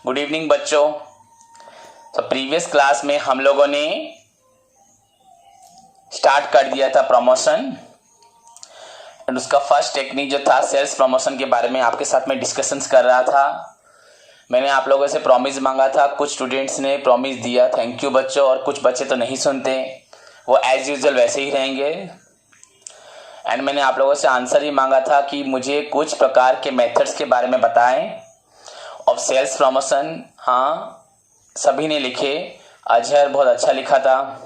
Good evening बच्चों। तो previous class में हम लोगों ने स्टार्ट कर दिया था प्रमोशन, और उसका फर्स्ट टेक्निक जो था सेल्स प्रमोशन के बारे में आपके साथ में डिस्कशंस कर रहा था। मैंने आप लोगों से प्रॉमिस मांगा था, कुछ स्टूडेंट्स ने प्रॉमिस दिया, थैंक यू बच्चों, और कुछ बच्चे तो नहीं सुनते, वो एज यूजुअल वैसे ही रहेंगे। एंड मैंने आप लोगों से आंसर ही मांगा था कि मुझे कुछ प्रकार के मेथड्स के बारे में बताएं ऑफ सेल्स प्रमोशन। हाँ, सभी ने लिखे, अजहर बहुत अच्छा लिखा था,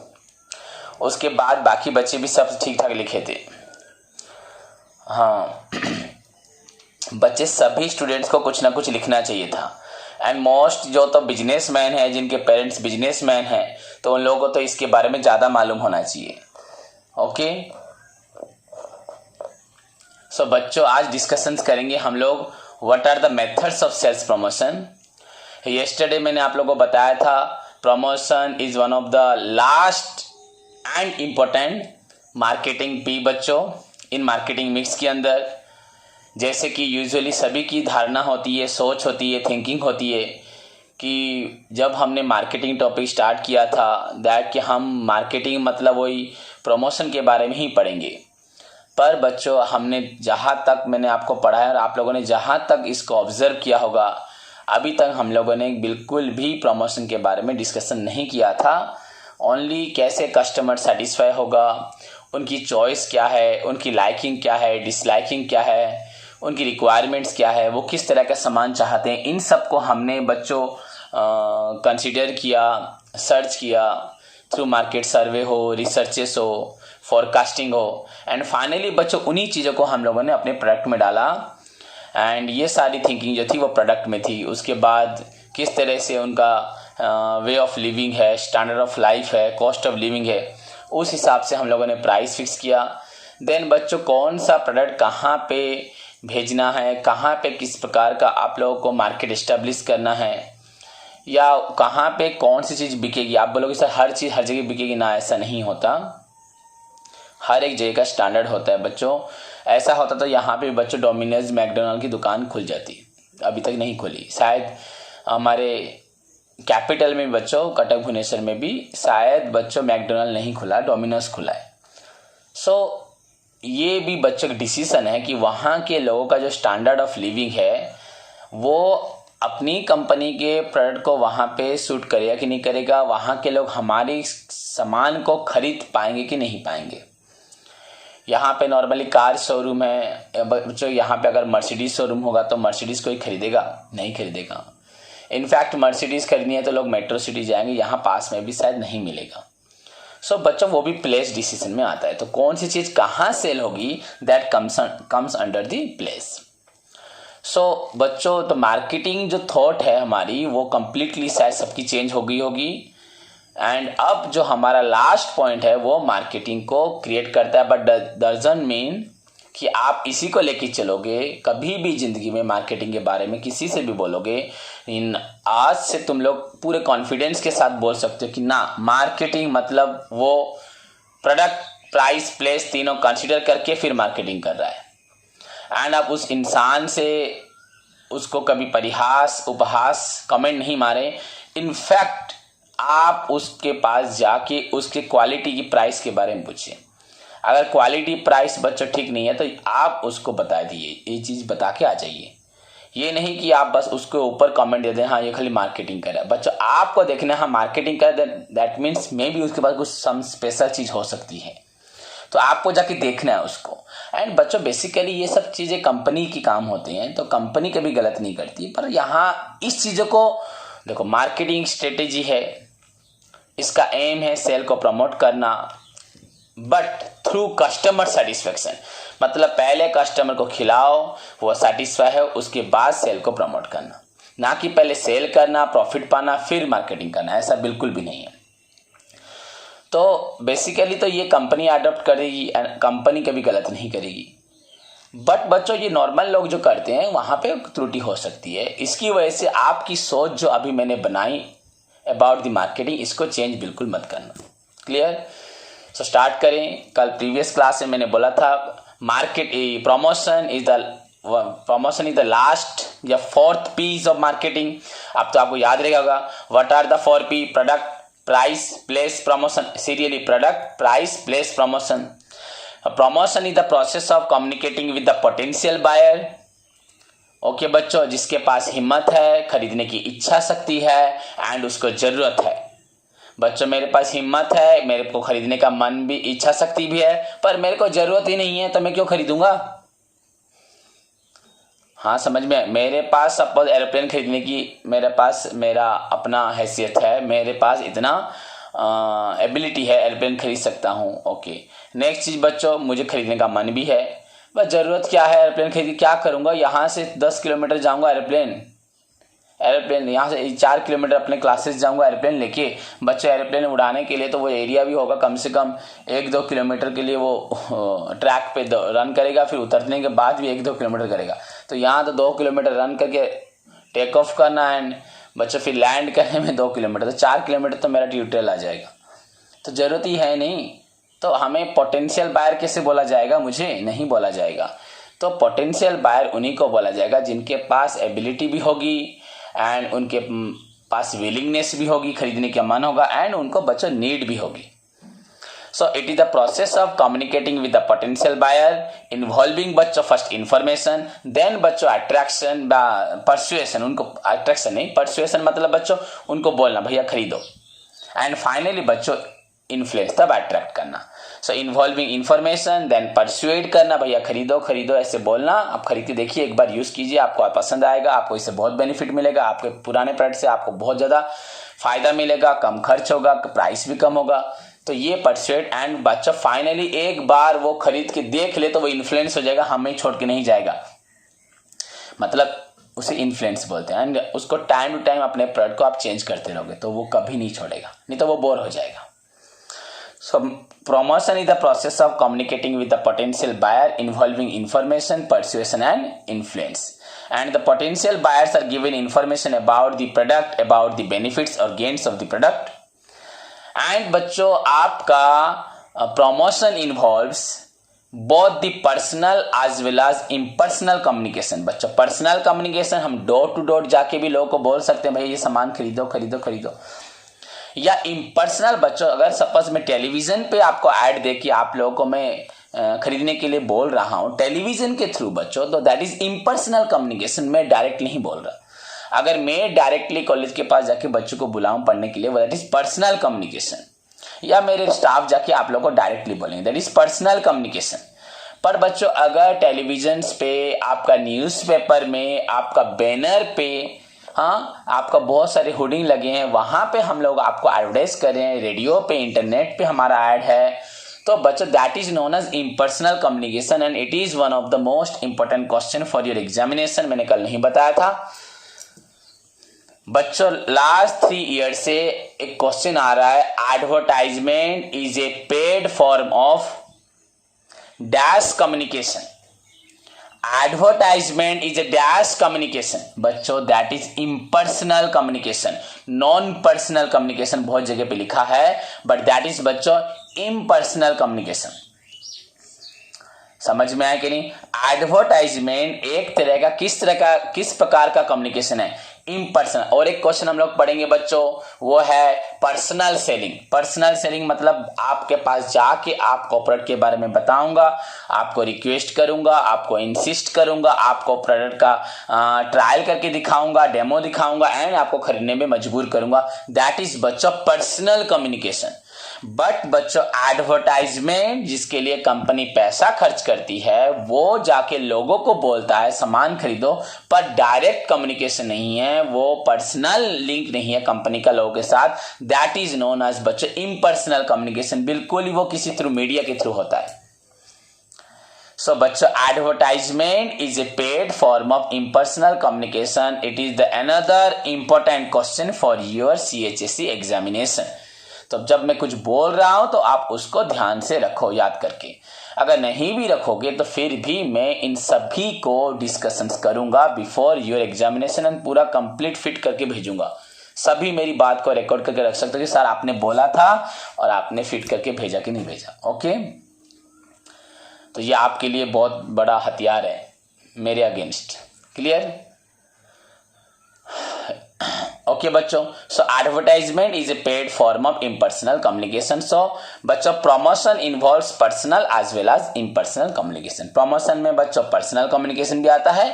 उसके बाद बाकी बच्चे भी सब ठीक ठाक लिखे थे। हाँ बच्चे सभी स्टूडेंट्स को कुछ ना कुछ लिखना चाहिए था। एंड मोस्ट जो तो बिजनेसमैन है, जिनके पेरेंट्स बिजनेसमैन हैं, तो उन लोगों को तो इसके बारे में ज़्यादा मालूम होना चाहिए। ओके सो बच्चों, आज डिस्कशंस करेंगे हम लोग what are the methods of sales promotion. Yesterday मैंने आप लोगों को बताया था promotion is one of the last and important marketing P बच्चों इन मार्केटिंग मिक्स के अंदर। जैसे कि यूजुअली सभी की धारणा होती है, सोच होती है, थिंकिंग होती है कि जब हमने मार्केटिंग टॉपिक स्टार्ट किया था दैट कि हम मार्केटिंग मतलब वही प्रमोशन के बारे में ही पढ़ेंगे। पर बच्चों, हमने जहाँ तक मैंने आपको पढ़ाया और आप लोगों ने जहाँ तक इसको ऑब्जर्व किया होगा, अभी तक हम लोगों ने बिल्कुल भी प्रमोशन के बारे में डिस्कशन नहीं किया था। ओनली कैसे कस्टमर सेटिस्फाई होगा, उनकी चॉइस क्या है, उनकी लाइकिंग क्या है, डिसलाइकिंग क्या है, उनकी रिक्वायरमेंट्स क्या है, वो किस तरह का सामान चाहते हैं, इन सब को हमने बच्चों कंसीडर किया, सर्च किया थ्रू मार्केट सर्वे हो, रिसर्चेस हो, फोरकास्टिंग हो, एंड फाइनली बच्चों उन्हीं चीज़ों को हम लोगों ने अपने प्रोडक्ट में डाला। एंड ये सारी थिंकिंग जो थी वो प्रोडक्ट में थी। उसके बाद किस तरह से उनका वे ऑफ लिविंग है, स्टैंडर्ड ऑफ लाइफ है, कॉस्ट ऑफ लिविंग है, उस हिसाब से हम लोगों ने प्राइस फिक्स किया। देन बच्चों कौन सा प्रोडक्ट कहाँ पे भेजना है, कहाँ पे किस प्रकार का आप लोगों को मार्केट इस्टेब्लिश करना है, या कहाँ पे कौन सी चीज़ बिकेगी। आप बोलोगे सर हर चीज़ हर जगह बिकेगी, ना, ऐसा नहीं होता। हर एक जगह का स्टैंडर्ड होता है बच्चों। ऐसा होता तो यहाँ पे बच्चों डोमिनोज मैकडोनल्ड की दुकान खुल जाती, अभी तक नहीं खुली। शायद हमारे कैपिटल में बच्चों कटक भुवनेश्वर में भी शायद बच्चों मैकडोनल्ड नहीं खुला, डोमिनोज खुला है। सो ये भी बच्चों का डिसीजन है कि वहाँ के लोगों का जो स्टैंडर्ड ऑफ लिविंग है वो अपनी कंपनी के प्रोडक्ट को वहाँ पे सूट करेगा कि नहीं करेगा, वहाँ के लोग हमारे सामान को खरीद पाएंगे कि नहीं पाएंगे। यहाँ पे नॉर्मली कार शोरूम है बच्चों, यहाँ पे अगर मर्सिडीज शोरूम होगा तो मर्सिडीज कोई खरीदेगा? नहीं खरीदेगा। इनफैक्ट मर्सिडीज खरीदनी है तो लोग मेट्रो सिटी जाएंगे, यहाँ पास में भी शायद नहीं मिलेगा। सो बच्चों वो भी प्लेस डिसीजन में आता है। तो कौन सी चीज़ कहाँ सेल होगी that comes under the place. So बच्चों तो मार्केटिंग जो थॉट है हमारी वो कम्प्लीटली शायद सबकी चेंज हो गई होगी। एंड अब जो हमारा लास्ट पॉइंट है वो मार्केटिंग को क्रिएट करता है, बट डजंट मीन कि आप इसी को लेके चलोगे। कभी भी जिंदगी में मार्केटिंग के बारे में किसी से भी बोलोगे, इन आज से तुम लोग पूरे कॉन्फिडेंस के साथ बोल सकते हो कि ना, मार्केटिंग मतलब वो प्रोडक्ट, प्राइस, प्लेस तीनों कंसीडर करके फिर मार्केटिंग कर रहा है। एंड आप उस इंसान से उसको कभी परिहास, उपहास, कमेंट नहीं मारे। इनफैक्ट आप उसके पास जाके उसके क्वालिटी की प्राइस के बारे में पूछिए। अगर क्वालिटी प्राइस बच्चों ठीक नहीं है तो आप उसको बता दिए, ये चीज़ बता के आ जाइए। ये नहीं कि आप बस उसके ऊपर कमेंट दे दें हाँ ये खाली मार्केटिंग कर रहा है। बच्चों आपको देखना है, हाँ मार्केटिंग कर, दैट मीन्स मे बी उसके पास कुछ सम स्पेशल चीज़ हो सकती है, तो आपको जाके देखना है उसको। एंड बच्चों बेसिकली ये सब चीज़ें कंपनी की काम होते हैं, तो कंपनी कभी गलत नहीं करती। पर यहाँ इस चीज़ों को देखो, मार्केटिंग स्ट्रेटेजी है, इसका एम है सेल को प्रमोट करना, बट थ्रू कस्टमर सेटिस्फेक्शन। मतलब पहले कस्टमर को खिलाओ, वो सेटिस्फाई है, उसके बाद सेल को प्रमोट करना, ना कि पहले सेल करना, प्रॉफिट पाना, फिर मार्केटिंग करना। ऐसा बिल्कुल भी नहीं है। तो बेसिकली तो ये कंपनी अडॉप्ट करेगी, कंपनी कभी गलत नहीं करेगी। बट बच्चों ये नॉर्मल लोग जो करते हैं वहाँ पे त्रुटि हो सकती है। इसकी वजह से आपकी सोच जो अभी मैंने बनाई अबाउट द मार्केटिंग, इसको चेंज बिल्कुल मत करना। क्लियर? स्टार्ट करें। कल प्रीवियस क्लास में मैंने बोला था promotion is the promotion is the last या फोर्थ पीस ऑफ मार्केटिंग। अब तो आपको याद रहेगा what are the 4 P, product, price, place, promotion. Serially product, price, place, promotion. Promotion is the process of communicating with the potential buyer. Okay बच्चों, जिसके पास हिम्मत है, खरीदने की इच्छा शक्ति है एंड उसको जरूरत है। बच्चों मेरे पास हिम्मत है, मेरे को खरीदने का मन भी, इच्छा शक्ति भी है, पर मेरे को जरूरत ही नहीं है, तो मैं क्यों खरीदूंगा। हाँ समझ में, मेरे पास सपोज एरोप्लेन खरीदने की मेरे पास मेरा अपना हैसियत है, मेरे पास इतना एबिलिटी है, एरोप्लेन खरीद सकता हूँ। ओके, नेक्स्ट चीज बच्चों, मुझे खरीदने का मन भी है, बस जरूरत क्या है, एरोप्लेन खरीद क्या करूंगा, यहाँ से 10 किलोमीटर जाऊंगा एरोप्लेन यहाँ से 4 किलोमीटर अपने क्लासेस जाऊंगा एरोप्लेन लेके। बच्चे एरोप्लेन उड़ाने के लिए तो वो एरिया भी होगा, कम से कम 1-2 किलोमीटर के लिए वो ट्रैक पे रन करेगा, फिर उतरने के बाद भी 1-2 किलोमीटर करेगा। तो यहाँ तो 2 किलोमीटर रन करके टेक ऑफ करना एंड बच्चे फिर लैंड करने में 2 किलोमीटर, तो 4 किलोमीटर तो मेरा ट्यूटोरियल आ जाएगा, तो जरूरत ही है नहीं। तो हमें पोटेंशियल बायर कैसे बोला जाएगा, मुझे नहीं बोला जाएगा। तो पोटेंशियल बायर उन्हीं को बोला जाएगा जिनके पास एबिलिटी भी होगी एंड उनके पास विलिंगनेस भी होगी, खरीदने का मन होगा एंड उनको बच्चों नीड भी होगी। So it is the process of communicating with the potential buyer involving बच्चों फर्स्ट इन्फॉर्मेशन, देन बच्चों अट्रैक्शन, परसुएशन, उनको अट्रैक्शन नहीं, परसुएशन मतलब बच्चों उनको बोलना भैया खरीदो, एंड फाइनली बच्चों इन्फ्लुएंस, तब अट्रैक्ट करना। So involving information, then persuade करना, भैया खरीदो खरीदो ऐसे बोलना। आप खरीद के देखिए, एक बार यूज कीजिए, आपको पसंद आएगा, आपको इससे बहुत बेनिफिट मिलेगा, आपके पुराने प्रोडक्ट से आपको बहुत ज़्यादा फायदा मिलेगा, कम खर्च होगा, प्राइस भी कम होगा। तो ये परसुएड एंड बच्चा फाइनली एक बार वो खरीद के देख ले तो वो इन्फ्लुएंस हो जाएगा, हमें छोड़ के नहीं जाएगा, मतलब उसे इन्फ्लुएंस बोलते हैं। एंड उसको टाइम टू टाइम अपने प्रोडक्ट को आप चेंज करते रहोगे तो वो कभी नहीं छोड़ेगा, नहीं तो वो बोर हो जाएगा। So promotion is the process of communicating with the potential buyer involving information, persuasion and influence. And the potential buyers are given information about the product, about the benefits or gains of the product. And बच्चों आपका promotion involves both the personal as well as impersonal communication। बच्चों personal communication हम door to door जाके भी लोगों को बोल सकते हैं भाई ये सामान खरीदो खरीदो खरीदो, या इम्पर्सनल बच्चों अगर सपोज मैं टेलीविजन पे आपको ऐड दे कि आप लोगों को मैं खरीदने के लिए बोल रहा हूं टेलीविजन के थ्रू बच्चों, तो दैट इज इम्पर्सनल कम्युनिकेशन, मैं डायरेक्ट नहीं बोल रहा। अगर मैं डायरेक्टली कॉलेज के पास जाके बच्चों को बुलाऊं पढ़ने के लिए, वो दैट इज पर्सनल कम्युनिकेशन। या मेरे स्टाफ जाके आप लोगों को डायरेक्टली बोलेंगे, दैट इज पर्सनल कम्युनिकेशन। पर बच्चों अगर टेलीविजन पे, आपका न्यूज़पेपर में, आपका बैनर पे, हाँ आपका बहुत सारे होर्डिंग लगे हैं, वहां पे हम लोग आपको एडवर्टाइज कर रहे हैं, रेडियो पे, इंटरनेट पे हमारा ऐड है, तो बच्चों that is known as impersonal communication and it is one of the most important question for your examination. मैंने कल नहीं बताया था बच्चों, लास्ट 3 ईयर से एक क्वेश्चन आ रहा है, advertisement is a paid form of dash communication. Advertisement is a dash communication बच्चों, that is impersonal communication, non personal communication बहुत जगह पे लिखा है, बट दैट इज बच्चों इम्पर्सनल कम्युनिकेशन। समझ में आया कि नहीं? एडवर्टाइजमेंट एक तरह का किस प्रकार का कम्युनिकेशन है, इम्पर्सनल। और एक क्वेश्चन हम लोग पढ़ेंगे बच्चों, वो है पर्सनल सेलिंग। पर्सनल सेलिंग मतलब आपके पास जाके आपको प्रोडक्ट के बारे में बताऊंगा, आपको रिक्वेस्ट करूंगा, आपको इंसिस्ट करूंगा, आपको प्रोडक्ट का ट्रायल करके दिखाऊंगा, डेमो दिखाऊंगा एंड आपको खरीदने में मजबूर करूंगा, दैट इज बच्चों पर्सनल कम्युनिकेशन। बट बच्चों एडवर्टाइजमेंट जिसके लिए कंपनी पैसा खर्च करती है वो जाके लोगों को बोलता है सामान खरीदो, पर डायरेक्ट कम्युनिकेशन नहीं है, वो पर्सनल लिंक नहीं है कंपनी का लोगों के साथ, दैट इज नोन एज बच्चों इम्पर्सनल कम्युनिकेशन। बिल्कुल ही वो किसी थ्रू मीडिया के थ्रू होता है। सो बच्चों advertisement is a paid form of impersonal communication. It is the another important question for your CHSE examination. तो जब मैं कुछ बोल रहा हूं तो आप उसको ध्यान से रखो याद करके, अगर नहीं भी रखोगे तो फिर भी मैं इन सभी को डिस्कशंस करूंगा बिफोर योर एग्जामिनेशन एंड पूरा कंप्लीट फिट करके भेजूंगा। सभी मेरी बात को रिकॉर्ड करके रख सकते हो कि सर आपने बोला था और आपने फिट करके भेजा कि नहीं भेजा। ओके, तो ये आपके लिए बहुत बड़ा हथियार है मेरे अगेंस्ट। क्लियर? ओके बच्चों, so advertisement is a paid form of impersonal communication. So बच्चों promotion involves personal as well as impersonal communication. Promotion में बच्चों पर्सनल कम्युनिकेशन भी आता है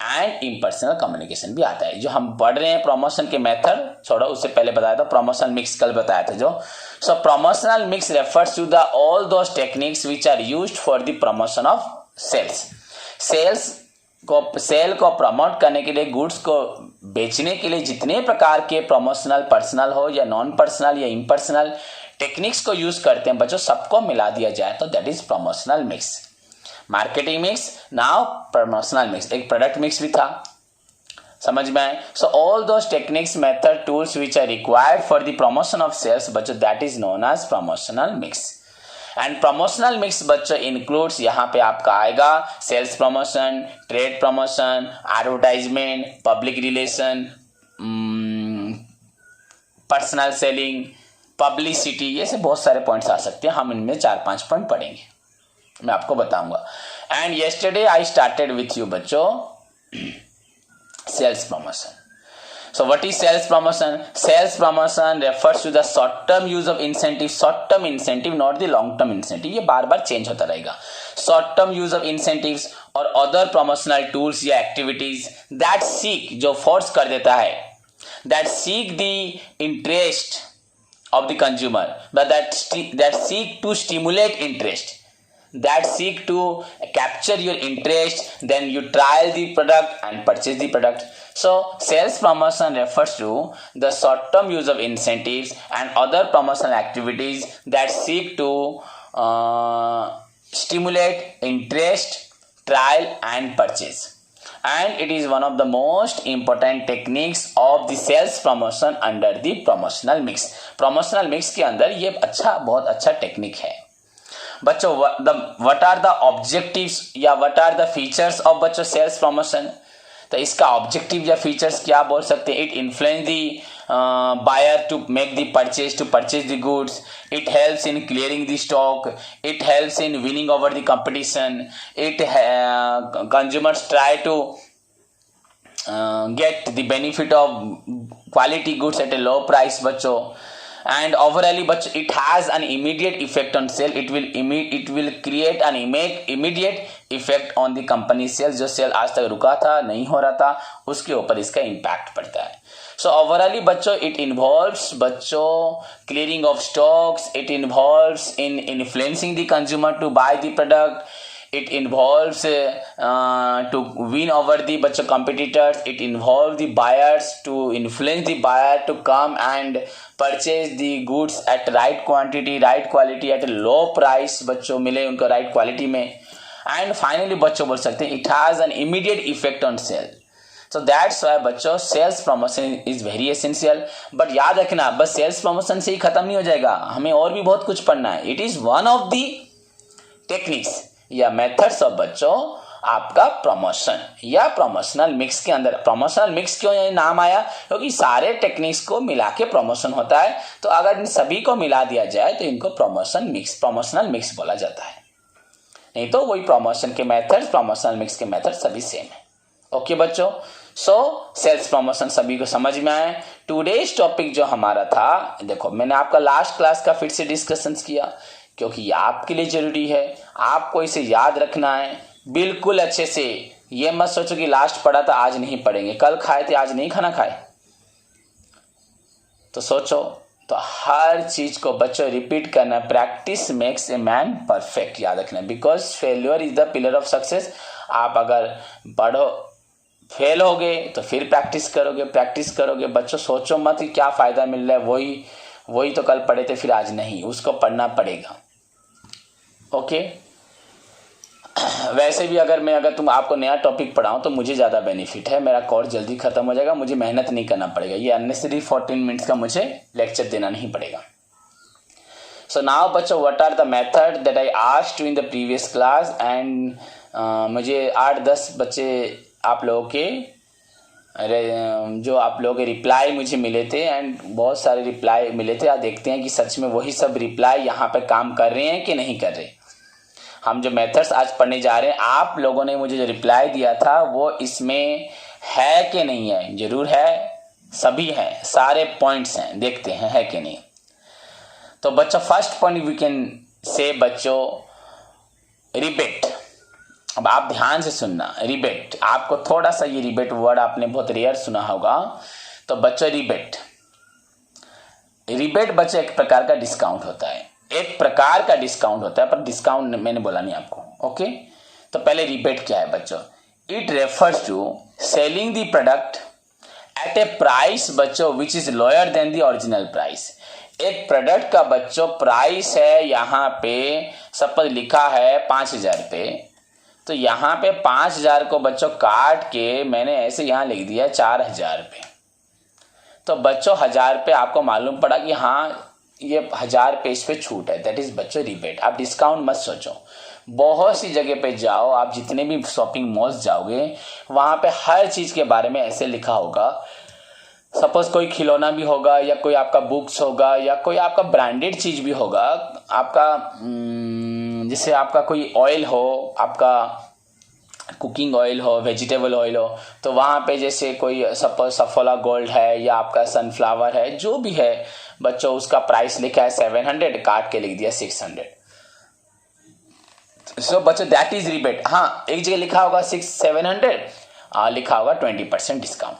एंड इम्पर्सनल कम्युनिकेशन भी आता है। जो हम पढ़ रहे हैं प्रमोशन के मेथड, छोड़ो उससे पहले बताया था प्रमोशन मिक्स, कल बताया था जो। So promotional mix refers to the all those techniques which are used for the promotion of sales sale को प्रमोट करने के लिए, गुड्स को बेचने के लिए जितने प्रकार के प्रमोशनल, पर्सनल हो या नॉन पर्सनल या इम्पर्सनल टेक्निक्स को यूज करते हैं बच्चों, सबको मिला दिया जाए तो that is promotional mix. Marketing mix, now promotional mix, एक प्रोडक्ट मिक्स भी था, समझ में आए? So all those techniques, method, tools which are required for the promotion of sales बच्चों, that is known as promotional mix. And promotional mix बच्चों includes, यहाँ पे आपका आएगा sales promotion, trade promotion, advertisement, public relation, personal selling, publicity, ये से बहुत सारे पॉइंट्स आ सकते हैं। हम इनमें 4-5 पॉइंट पढ़ेंगे, मैं आपको बताऊंगा। And yesterday I started with you बच्चों sales promotion. So what is sales promotion? Sales promotion refers to the short term use of incentive, short term incentive, not the long term incentive. ये बार बार change होता रहेगा। Short term use of incentives और other promotional tools या activities that seek, जो force कर देता है, that seek the interest of the consumer, but that seek to stimulate interest, that seek to capture your interest, then you trial the product and purchase the product. So sales promotion refers to the short term use of incentives and other promotional activities that seek to stimulate interest, trial and purchase, and it is one of the most important techniques of the sales promotion under the promotional mix. promotional mix के अंदर ये बहुत अच्छा technique है बच्चों। What are the objectives या what are the features of बच्चों sales promotion? तो इसका ऑब्जेक्टिव या फीचर्स क्या बोल सकते हैं? It influence the buyer to make the purchase, to purchase the goods, it helps in clearing the stock, it helps in winning over the competition, it consumers try to get the benefit of quality goods at a low price बच्चों। and overall बच्चों it has an immediate effect on sale, it will create an immediate effect on the company sales। जो cell आज तक रुका था, नहीं हो रहा था, उसके ऊपर इसका इम्पैक्ट पड़ता है। so overall बच्चों it involves बच्चों clearing of stocks, it involves in influencing the consumer to buy the product, it involves to win over the बच्चों competitors, it involves the buyers to influence the buyer to come and purchase the goods at right quantity, right quality at a low price बच्चों, मिले उनको right quality में। and finally बच्चों बोल सकते हैं it has an immediate effect on sale। so that's why बच्चों sales promotion is very essential। but याद रखना बस sales promotion से ही खत्म नहीं हो जाएगा, हमें और भी बहुत कुछ पढ़ना है। it is one of the techniques या मेथड्स ऑफ बच्चों आपका प्रमोशन या प्रमोशनल मिक्स के अंदर। प्रमोशनल मिक्स क्यों ये नाम आया? क्योंकि सारे टेक्निक्स को मिला के प्रमोशन होता है, तो अगर इन सभी को मिला दिया जाए तो इनको प्रमोशनल मिक्स बोला जाता है। नहीं तो वही प्रमोशन के मेथड्स, प्रमोशनल मिक्स के मेथड सभी सेम है। ओके बच्चों, सो सेल्स प्रमोशन सभी को समझ में आए। टुडेज टॉपिक जो हमारा था, देखो मैंने आपका लास्ट क्लास का फिर से डिस्कशन किया क्योंकि आपके लिए जरूरी है, आपको इसे याद रखना है बिल्कुल अच्छे से। ये मत सोचो कि लास्ट पढ़ा था आज नहीं पढ़ेंगे, कल खाए थे आज नहीं खाना खाए, तो सोचो। तो हर चीज को बच्चों रिपीट करना, practice makes a man perfect, याद रखना। Because failure is the pillar of success. आप अगर पढ़ो फेल होगे तो फिर प्रैक्टिस करोगे बच्चों। सोचो मत कि क्या फायदा मिल रहा है, वही तो कल पढ़े थे फिर आज नहीं, उसको पढ़ना पड़ेगा। ओके वैसे भी अगर तुम आपको नया टॉपिक पढ़ाऊं तो मुझे ज़्यादा बेनिफिट है, मेरा कोर्स जल्दी खत्म हो जाएगा, मुझे मेहनत नहीं करना पड़ेगा, ये अननेसेसरी 14 मिनट्स का मुझे लेक्चर देना नहीं पड़ेगा। सो नाउ बच्चों what are the method that I asked you in the previous class. And मुझे 8-10 बच्चे आप लोगों के जो आप लोगों के रिप्लाई मुझे मिले थे, एंड बहुत सारे रिप्लाई मिले थे। आप देखते हैं कि सच में वही सब रिप्लाई यहाँ पे काम कर रहे हैं कि नहीं कर रहे। हम जो मेथड्स आज पढ़ने जा रहे हैं, आप लोगों ने मुझे जो रिप्लाई दिया था वो इसमें है कि नहीं है? जरूर है, सभी हैं, सारे पॉइंट्स हैं, देखते हैं है कि नहीं। तो बच्चों first point we can say बच्चों रिबेट। अब आप ध्यान से सुनना, रिबेट, आपको थोड़ा सा ये रिबेट वर्ड आपने बहुत रेयर सुना होगा। तो बच्चों रिबेट बच्चों एक प्रकार का डिस्काउंट होता है, एक प्रकार का डिस्काउंट होता है, पर डिस्काउंट मैंने बोला नहीं आपको। ओके, तो पहले रिबेट क्या है बच्चों? It refers to selling the product at a price बच्चों which is lower than the original price. एक प्रोडक्ट का बच्चों प्राइस है, यहाँ पे सपोज लिखा है 5,000 रुपये, तो यहाँ पे 5,000 को बच्चों काट के मैंने ऐसे यहाँ लिख दिया 4,000 रुपये। तो बच्चों 1,000 रुपये आपको मालूम पड़ा कि हाँ ये 1,000 रुपये इस पे छूट है, दैट इज बच्चों रिबेट। आप डिस्काउंट मत सोचो, बहुत सी जगह पे जाओ, आप जितने भी शॉपिंग मॉल्स जाओगे वहाँ पे हर चीज़ के बारे में ऐसे लिखा होगा। सपोज कोई खिलौना भी होगा, या कोई आपका बुक्स होगा, या कोई आपका ब्रांडेड चीज़ भी होगा, आपका जैसे आपका कोई ऑयल हो, आपका कुकिंग ऑयल हो, वेजिटेबल ऑयल हो, तो वहाँ पे जैसे कोई सपोज सफोला गोल्ड है या आपका सनफ्लावर है, जो भी है बच्चों, उसका प्राइस लिखा है 700, काट के लिख दिया 600। सो बच्चों दैट इज रिबेट। हाँ, एक जगह लिखा होगा 700, लिखा होगा 20% डिस्काउंट।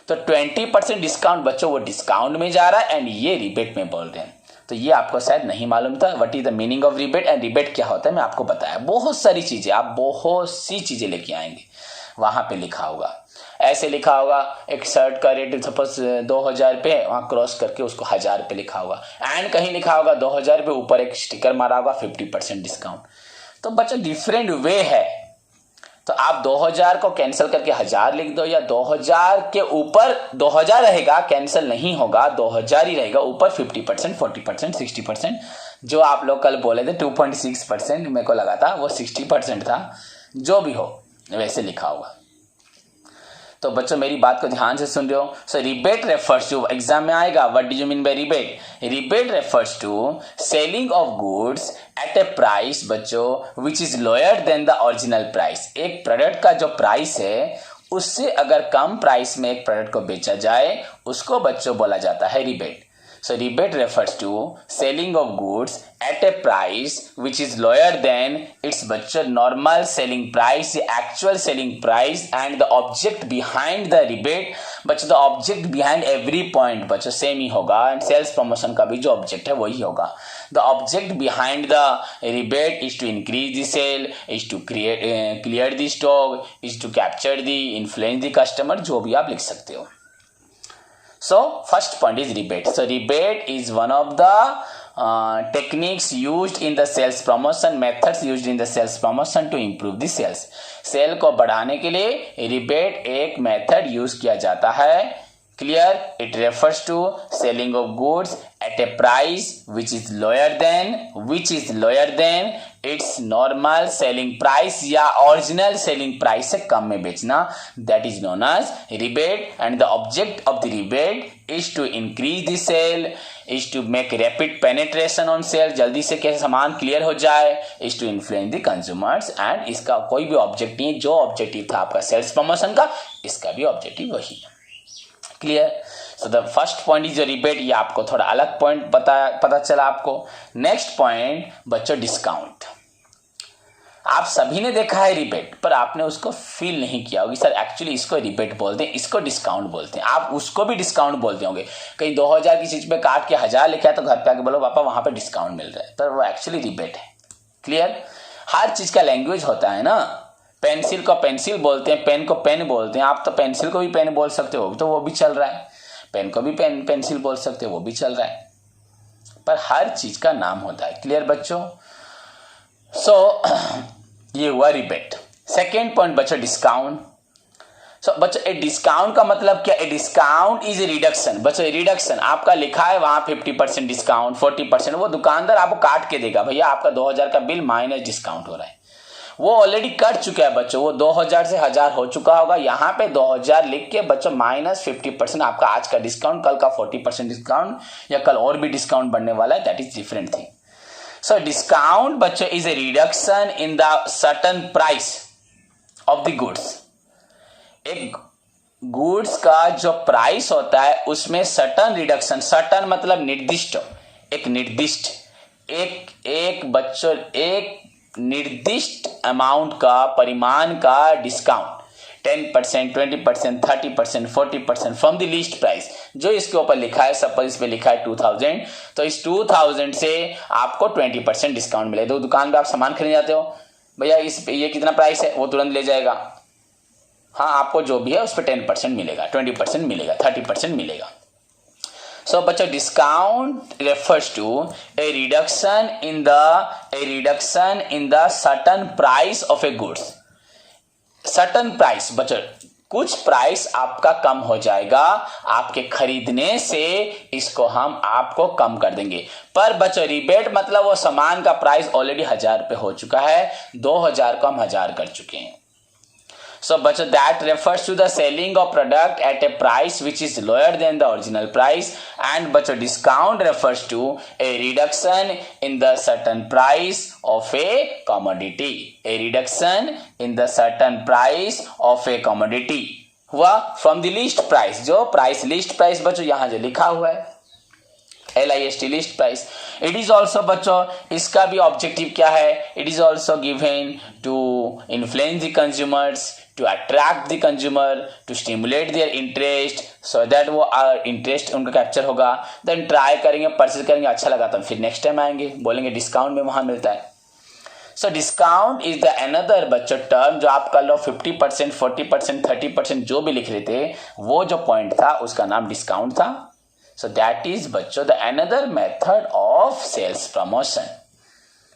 तो 20% डिस्काउंट बच्चों वो डिस्काउंट में जा रहा है एंड ये रिबेट में बोल रहे हैं। तो ये आपको शायद नहीं मालूम था what is the meaning of rebate. And rebate क्या होता है मैं आपको बताया। बहुत सारी चीजें, आप बहुत सी चीजें लेके आएंगे, वहां पे लिखा होगा, ऐसे लिखा होगा एक शर्ट का रेट सपोज 2,000 रुपये, वहाँ क्रॉस करके उसको 1,000 रुपये लिखा होगा, एंड कहीं लिखा होगा 2,000 रुपये, ऊपर एक स्टिकर मारा होगा 50% डिस्काउंट। तो बच्चों डिफरेंट वे है। तो आप 2,000 को कैंसिल करके 1,000 लिख दो, या 2,000 के ऊपर 2,000 रहेगा, कैंसिल नहीं होगा, 2,000 ही रहेगा, ऊपर 50%, 40%, 60%, जो आप लोग कल बोले थे 2.6%, मेरे को लगा था वो 60% था, जो भी हो वैसे लिखा होगा। तो बच्चों मेरी बात को ध्यान से सुन रहे हो। So rebate refers to, exam में आएगा, what do you mean by rebate? Rebate refers to selling of goods at a price बच्चों which is lower than the original price. एक प्रोडक्ट का जो प्राइस है उससे अगर कम प्राइस में एक प्रोडक्ट को बेचा जाए, उसको बच्चों बोला जाता है rebate. So rebate refers to selling of goods at a price which is lower than its बच्चों normal selling price, actual selling price, and the object behind the rebate बच्चों the object behind every point बच्चों same ही होगा, and sales promotion का भी जो object है वही होगा। The object behind the rebate is to increase the sale, is to clear the stock, is to capture the influence the customer, जो भी आप लिख सकते हो। So first point is rebate. So rebate is one of the techniques used in the sales promotion, methods used in the sales promotion to improve the sales. Sale को बढ़ाने के लिए रिबेट एक मेथड यूज किया जाता है। Clear? It refers to selling of goods at a price which is lower than its normal selling price या original selling price से कम में बेचना, that is known as rebate. And the object of the rebate is to increase the sale, is to make rapid penetration on sale, जल्दी से कैसे सामान clear हो जाए, is to influence the consumers. And इसका कोई भी ऑब्जेक्टिव नहीं, जो ऑब्जेक्टिव था आपका सेल्स प्रमोशन का, इसका भी ऑब्जेक्टिव वही है। Clear? So the first point is rebate. ये आपको थोड़ा अलग पॉइंट पता चला आपको। नेक्स्ट पॉइंट बच्चों डिस्काउंट। आप सभी ने देखा है रिबेट, पर आपने उसको फील नहीं किया होगी, सर एक्चुअली इसको रिबेट बोलते हैं, इसको डिस्काउंट बोलते हैं। आप उसको भी डिस्काउंट बोलते होंगे। कहीं 2,000 की चीज पे काट के 1,000 लिखा है तो घर पे आके बोलो पापा वहां पे डिस्काउंट मिल रहा है, पर वो एक्चुअली रिबेट है। क्लियर? हर चीज का लैंग्वेज होता है ना। पेंसिल को पेंसिल बोलते हैं, पेन को पेन बोलते हैं। आप तो पेंसिल को भी पेन बोल सकते हो, तो वो भी चल रहा है। पेन को भी पेंसिल बोल सकते हो, वो भी चल रहा है। पर हर चीज का नाम होता है। क्लियर बच्चों? सो ये हुआ रिबेट। सेकेंड पॉइंट बच्चों डिस्काउंट। सो बच्चों ए डिस्काउंट का मतलब क्या? A discount is a reduction. बच्चों रिडक्शन आपका लिखा है वहां 50% डिस्काउंट, 40%, वो दुकानदार आपको काट के देगा, भैया आपका 2,000 का बिल माइनस डिस्काउंट हो रहा है। वो ऑलरेडी कट चुका है बच्चों, वो 2,000 से 1,000 हो चुका होगा। यहाँ पे 2,000 लिख के बच्चों माइनस 50% आपका आज का डिस्काउंट, कल का 40% डिस्काउंट, या कल और भी डिस्काउंट बढ़ने वाला है, that is different thing. So discount बच्चों is a reduction in the certain price of the goods. एक गुड्स का जो प्राइस होता है उसमें सर्टन रिडक्शन, सर्टन मतलब निर्दिष्ट, एक निर्दिष्ट एक निर्दिष्ट अमाउंट का, परिमाण का discount 10%, 20%, 30%, 40% from the least price, जो इसके ऊपर लिखा है। सपोज इस पे लिखा है 2000, तो इस 2000 से आपको 20% डिस्काउंट मिलेगा। तो दुकान पे आप सामान खरीद जाते हो, भैया इस पे ये कितना प्राइस है, वो तुरंत ले जाएगा। हाँ, आपको जो भी है उस पर 10% मिलेगा, 20% मिलेगा, 30% मिलेगा। So बच्चों discount refers to a reduction in the certain price of a goods. Certain price बच्चों, कुछ प्राइस आपका कम हो जाएगा, आपके खरीदने से इसको हम आपको कम कर देंगे। पर बच्चों रिबेट मतलब वो सामान का प्राइस ऑलरेडी 1000 रुपये हो चुका है, 2000 को हम 1000 कर चुके हैं। So बच्चों that refers to the selling of product at a price which is lower than the original price, and बच्चों discount refers to a reduction in the certain price of a commodity, a reduction in the certain price of a commodity हुआ from the list price, जो price list price बच्चों यहाँ जो लिखा हुआ है LIST list price. It is also बच्चों, इसका भी ऑब्जेक्टिव क्या है, it is also given to influence the consumers, to attract the consumer, to stimulate their interest, so that वो इंटरेस्ट उनका कैप्चर होगा, देन ट्राई करेंगे, परचेज करेंगे, अच्छा लगा तो फिर नेक्स्ट टाइम आएंगे, बोलेंगे डिस्काउंट में वहां मिलता है। So discount is the another बच्चों टर्म, जो आप कर लो 50%, 40%, 30% जो भी लिख रहे थे, वो जो पॉइंट था उसका नाम डिस्काउंट था। So that is बच्चों the another method of sales promotion।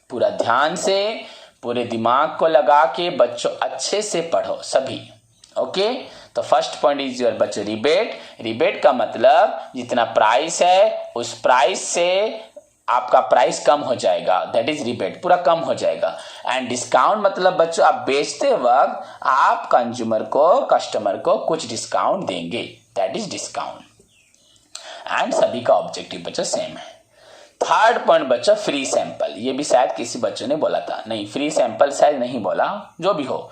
पूरा ध्यान से, पूरे दिमाग को लगा के बच्चों अच्छे से पढ़ो सभी। ओके, तो फर्स्ट पॉइंट इज योर बच्चों रिबेट। रिबेट का मतलब जितना प्राइस है उस प्राइस से आपका प्राइस कम हो जाएगा, दैट इज रिबेट, पूरा कम हो जाएगा। एंड डिस्काउंट मतलब बच्चों आप बेचते वक्त आप कंज्यूमर को, कस्टमर को कुछ डिस्काउंट देंगे, दैट इज डिस्काउंट। एंड सभी का ऑब्जेक्टिव बच्चों सेम है। थर्ड पॉइंट बच्चों फ्री सैंपल, ये भी शायद किसी बच्चों ने बोला था, नहीं फ्री सैंपल शायद नहीं बोला, जो भी हो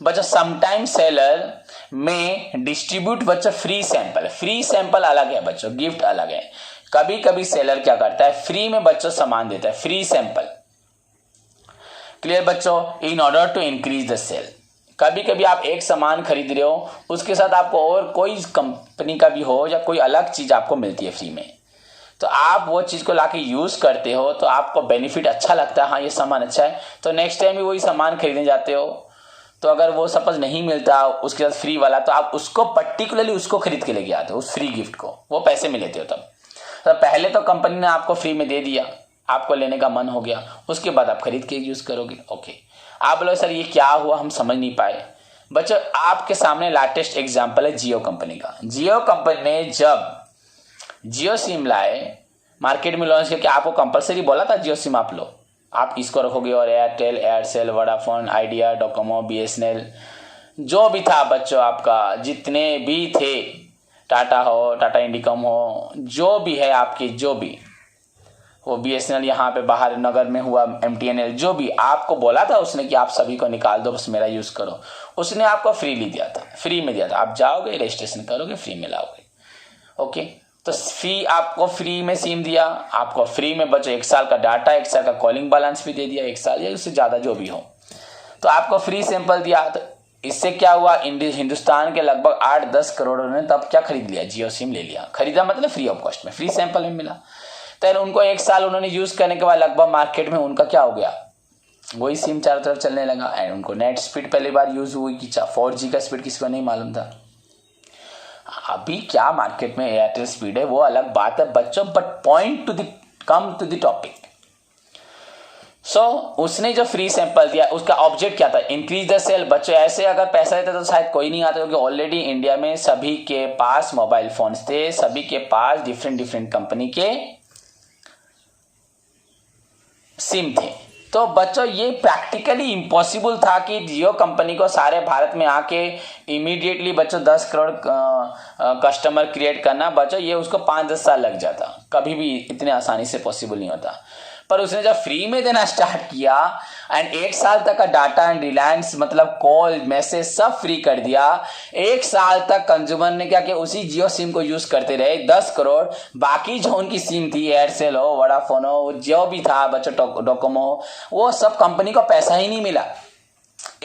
बच्चों। समटाइम सेलर में डिस्ट्रीब्यूट बच्चों फ्री सैंपल, फ्री सैंपल अलग है बच्चों, गिफ्ट अलग है। कभी कभी सेलर क्या करता है, फ्री में बच्चों सामान देता है, फ्री सैंपल। क्लियर बच्चों, in order to increase the sale. कभी कभी आप एक सामान खरीद रहे हो, उसके साथ आपको और कोई कंपनी का भी हो या कोई अलग चीज आपको मिलती है फ्री में, तो आप वो चीज को लाके यूज करते हो, तो आपको बेनिफिट अच्छा लगता है, हाँ ये सामान अच्छा है, तो नेक्स्ट टाइम भी वही सामान खरीदने जाते हो। तो अगर वो सपोज नहीं मिलता उसके साथ फ्री वाला, तो आप उसको पर्टिकुलरली उसको खरीद के लेके आते हो, उस फ्री गिफ्ट को, वो पैसे में लेते हो। तब पहले तो कंपनी ने आपको फ्री में दे दिया, आपको लेने का मन हो गया, उसके बाद आप खरीद के यूज करोगे। ओके, आप बोलो सर ये क्या हुआ, हम समझ नहीं पाए। बच्चों आपके सामने लेटेस्ट एग्जांपल है जियो कंपनी का। जियो कंपनी ने जब जियो सिम लाए, मार्केट में लॉन्च करके आपको कंपलसरी बोला था जियो सिम आप लो, आप इसको रखोगे, और Airtel, Aircel, Vodafone, idea, Docomo, BSNL जो भी था बच्चों, आपका जितने भी थे, टाटा हो, टाटा इंडिकॉम हो, जो भी है आपके, जो भी वो BSNL यहाँ पे बाहर नगर में हुआ, MTNL, जो भी आपको बोला था उसने कि आप सभी को निकाल दो, बस मेरा यूज करो, उसने आपको फ्री दिया था, फ्री में दिया था। आप जाओगे, रजिस्ट्रेशन करोगे, फ्री में लाओगे। ओके, तो फ्री, आपको फ्री में सिम दिया, आपको फ्री में बच्चों 1 साल का डाटा, 1 साल का कॉलिंग बैलेंस भी दे दिया, 1 साल या उससे ज्यादा जो भी हो, तो आपको फ्री सैंपल दिया। तो इससे क्या हुआ, हिंदुस्तान के लगभग 8-10 करोड़ ने तब क्या खरीद लिया, जियो सिम ले लिया। खरीदा मतलब फ्री ऑफ कॉस्ट में, फ्री सैंपल में मिला। तो उनको 1 साल उन्होंने यूज करने के बाद लगभग मार्केट में उनका क्या हो गया, वही सिम चारों तरफ चलने लगा। एंड उनको नेट स्पीड पहली बार यूज हुई कि 4G का स्पीड किसी को नहीं मालूम था। अभी क्या मार्केट में एयरटेल स्पीड है वो अलग बात है बच्चों, but point to the come to the topic. So उसने जो फ्री सैंपल दिया उसका ऑब्जेक्ट क्या था, इंक्रीज द सेल। बच्चों ऐसे अगर पैसा देता तो शायद कोई नहीं आता, क्योंकि ऑलरेडी इंडिया में सभी के पास मोबाइल फोन्स थे, सभी के पास डिफरेंट कंपनी के सिम थे। तो बच्चों ये प्रैक्टिकली इम्पॉसिबल था कि जियो कंपनी को सारे भारत में आके इमीडिएटली बच्चों 10 करोड़ कस्टमर क्रिएट करना, बच्चों ये उसको 5-10 साल लग जाता, कभी भी इतने आसानी से पॉसिबल नहीं होता। पर उसने जब फ्री में देना स्टार्ट किया एंड 1 साल तक का डाटा एंड रिलायंस मतलब कॉल मैसेज सब फ्री कर दिया, 1 साल तक कंज्यूमर ने क्या किया, उसी जियो सिम को यूज करते रहे 10 करोड़। बाकी जो उनकी सिम थी, एयरसेल हो, वोडाफोन हो, जो भी था बच्चों, डोकोमो हो, वो सब कंपनी को पैसा ही नहीं मिला।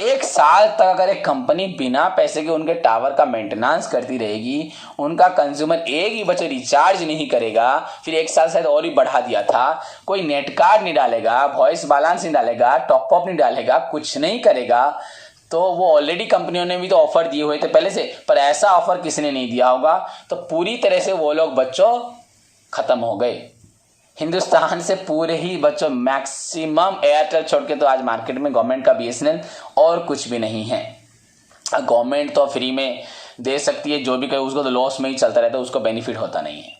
1 साल तक अगर एक कंपनी बिना पैसे के उनके टावर का मेंटेनेंस करती रहेगी, उनका कंज्यूमर एक ही बच्चे रिचार्ज नहीं करेगा, फिर 1 साल शायद और भी बढ़ा दिया था, कोई नेट कार्ड नहीं डालेगा, वॉइस बैलेंस नहीं डालेगा, टॉप अप नहीं डालेगा, कुछ नहीं करेगा, तो वो ऑलरेडी कंपनियों ने भी तो ऑफर दिए हुए थे पहले से, पर ऐसा ऑफर किसी ने नहीं दिया होगा, तो पूरी तरह से वो लोग बच्चों खत्म हो गए। हिंदुस्तान से पूरे ही बच्चों मैक्सिमम एयरटेल छोड़ के तो आज मार्केट में गवर्नमेंट का बीएसएनएल और कुछ भी नहीं है। गवर्नमेंट तो फ्री में दे सकती है, जो भी करे उसको तो लॉस में ही चलता रहता है, उसको बेनिफिट होता नहीं है।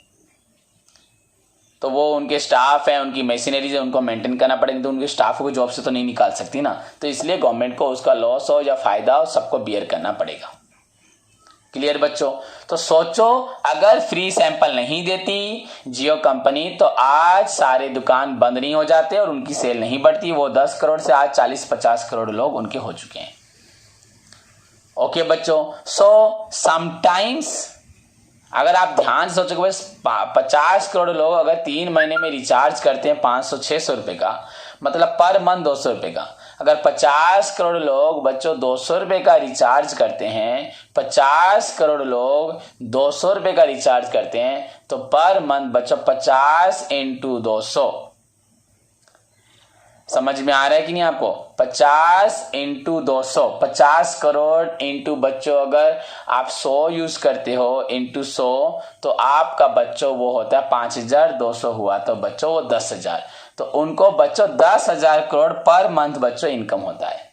तो वो उनके स्टाफ है, उनकी मशीनरीज है, उनको मेंटेन करना पड़ेगा, तो उनके स्टाफ को जॉब से तो नहीं निकाल सकती ना, तो इसलिए गवर्नमेंट को उसका लॉस हो या फायदा हो सबको बियर करना पड़ेगा। क्लियर बच्चों? तो सोचो अगर फ्री सैंपल नहीं देती जियो कंपनी तो आज सारे दुकान बंद नहीं हो जाते और उनकी सेल नहीं बढ़ती। वो 10 करोड़ से आज 40-50 करोड़ लोग उनके हो चुके हैं। ओके बच्चों, सो समटाइम्स अगर आप ध्यान से सोचोगे, 50 करोड़ लोग अगर 3 महीने में रिचार्ज करते हैं 500-600 रुपए का, मतलब पर मंथ 200 रुपए का, अगर 50 करोड़ लोग बच्चों 200 रुपए का रिचार्ज करते हैं, 50 करोड़ लोग 200 रुपए का रिचार्ज करते हैं, तो पर मंथ बच्चों 50 × 200, समझ में आ रहा है कि नहीं आपको? 50 × 200, 50 करोड़ इंटू बच्चों अगर आप 100 यूज करते हो इंटू 100, तो आपका बच्चों वो होता है 5200 हुआ, तो बच्चों वो 10,000, तो उनको बच्चों 10,000 करोड़ पर मंथ बच्चों इनकम होता है।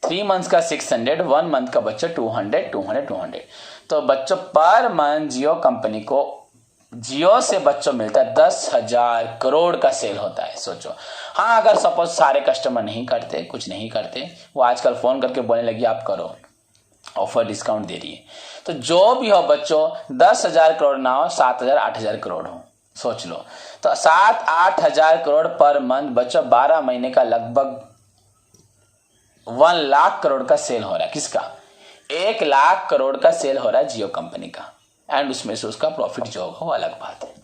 3 मंथ्स का 600, 1 मंथ का बच्चों 200। तो बच्चों पर मंथ जियो कंपनी को, जियो से बच्चों मिलता है 10,000 करोड़ का सेल होता है। सोचो, हाँ अगर सपोज सारे कस्टमर नहीं करते, कुछ नहीं करते, वो आजकल फोन करके बोलने लगी आप करो, ऑफर डिस्काउंट दे रही है, तो जो भी हो बच्चों 10,000 करोड़ ना हो, 7,000-8,000 करोड़ हो, सोच लो, तो 7-8 करोड़ पर मंथ बच्चों 12 महीने का लगभग 1 लाख करोड़ का सेल हो रहा है। किसका? 1 लाख करोड़ का सेल हो रहा है जियो कंपनी का, एंड उसमें से उसका प्रॉफिट जो होगा वो अलग बात है।